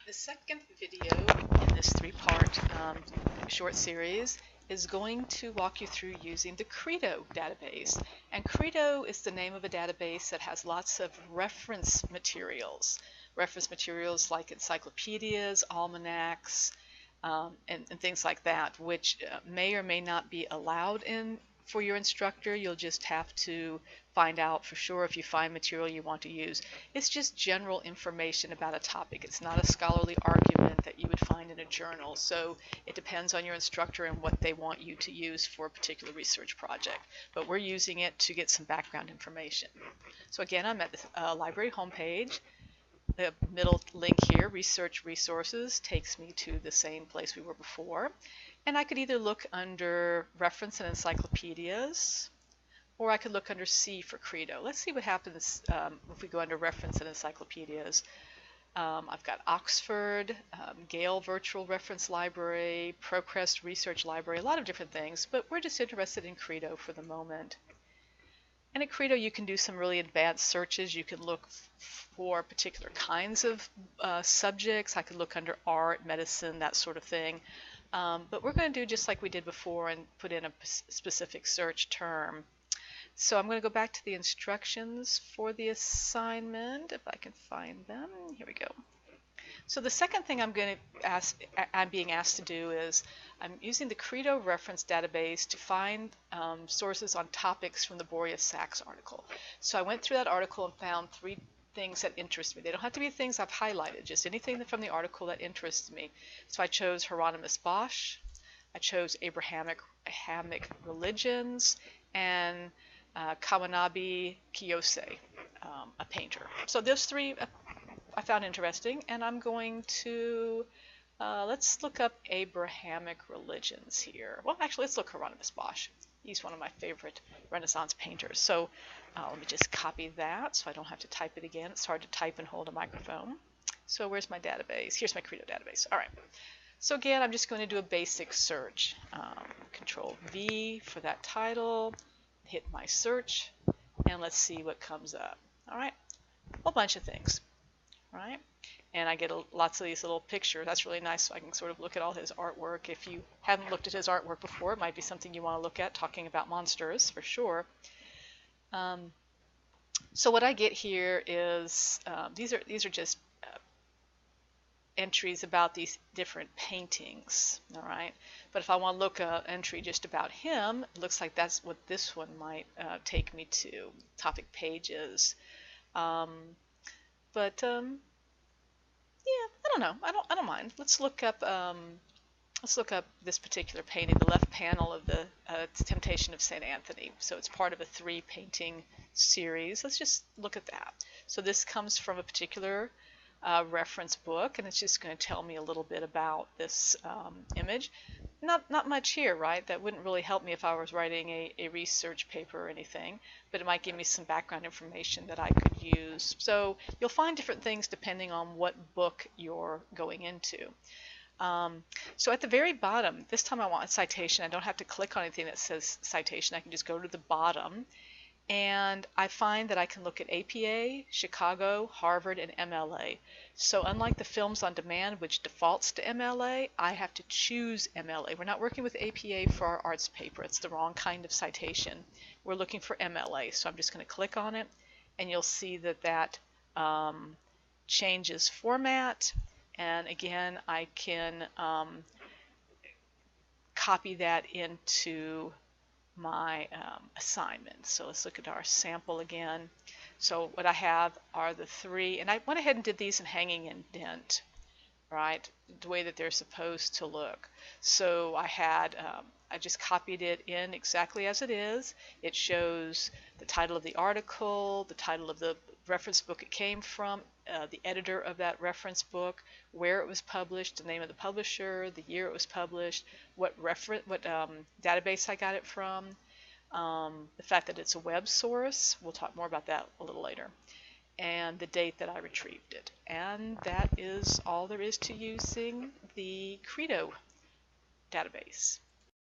The second video in this three-part short series is going to walk you through using the Credo database. And Credo is the name of a database that has lots of reference materials. Reference materials like encyclopedias, almanacs, and things like that, which may or may not be allowed in for your instructor. You'll just have to find out for sure if you find material you want to use. It's just general information about a topic. It's not a scholarly argument that you would find in a journal. So it depends on your instructor and what they want you to use for a particular research project. But we're using it to get some background information. So again, I'm at the library homepage. The middle link here, Research Resources, takes me to the same place we were before. And I could either look under Reference and Encyclopedias, or I could look under C for Credo. Let's see what happens if we go under Reference and Encyclopedias. I've got Oxford, Gale Virtual Reference Library, ProQuest Research Library, a lot of different things, but we're just interested in Credo for the moment. And at Credo, you can do some really advanced searches. You can look for particular kinds of subjects. I could look under art, medicine, that sort of thing. But we're going to do just like we did before and put in a specific search term. So I'm going to go back to the instructions for the assignment, if I can find them. Here we go. So the second thing I'm being asked to do is I'm using the Credo reference database to find sources on topics from the Boreas Sachs article. So I went through that article and found 3 things that interest me. They don't have to be things I've highlighted, just anything from the article that interests me. So I chose Hieronymus Bosch, I chose Abrahamic religions, and Kawanabe Kiyose, a painter. So those 3 I found interesting, and I'm going to, let's look up Abrahamic religions here. Well, actually, let's look Hieronymus Bosch. He's one of my favorite Renaissance painters. So let me just copy that so I don't have to type it again. It's hard to type and hold a microphone. So where's my database? Here's my Credo database. All right. So again, I'm just going to do a basic search. Control V for that title, hit my search, and let's see what comes up. All right, a whole bunch of things. Right? And I get lots of these little pictures. That's really nice, so I can sort of look at all his artwork. If you haven't looked at his artwork before, it might be something you want to look at, talking about monsters for sure. So what I get here is these are just entries about these different paintings. All right, but if I want to look at an entry just about him, it looks like that's what this one might take me to. Topic pages. Yeah, I don't know. I don't mind. Let's look up this particular painting, the left panel of the Temptation of St. Anthony. So it's part of a 3 painting series. Let's just look at that. So this comes from a particular reference book, and it's just going to tell me a little bit about this image. Not much here, right? That wouldn't really help me if I was writing a research paper or anything, but it might give me some background information that I could use. So you'll find different things depending on what book you're going into. So at the very bottom, this time I want a citation. I don't have to click on anything that says citation. I can just go to the bottom, and I find that I can look at APA, Chicago, Harvard, and MLA. So unlike the Films on Demand, which defaults to MLA, I have to choose MLA. We're not working with APA for our arts paper. It's the wrong kind of citation. We're looking for MLA. So I'm just going to click on it, and you'll see that changes format. And again, I can copy that into my assignment. So let's look at our sample again. So what I have are the 3, and I went ahead and did these in hanging indent, right, the way that they're supposed to look. So I just copied it in exactly as it is. It shows the title of the article, the title of the reference book it came from, the editor of that reference book, where it was published, the name of the publisher, the year it was published, what database I got it from, the fact that it's a web source, we'll talk more about that a little later, and the date that I retrieved it. And that is all there is to using the Credo database.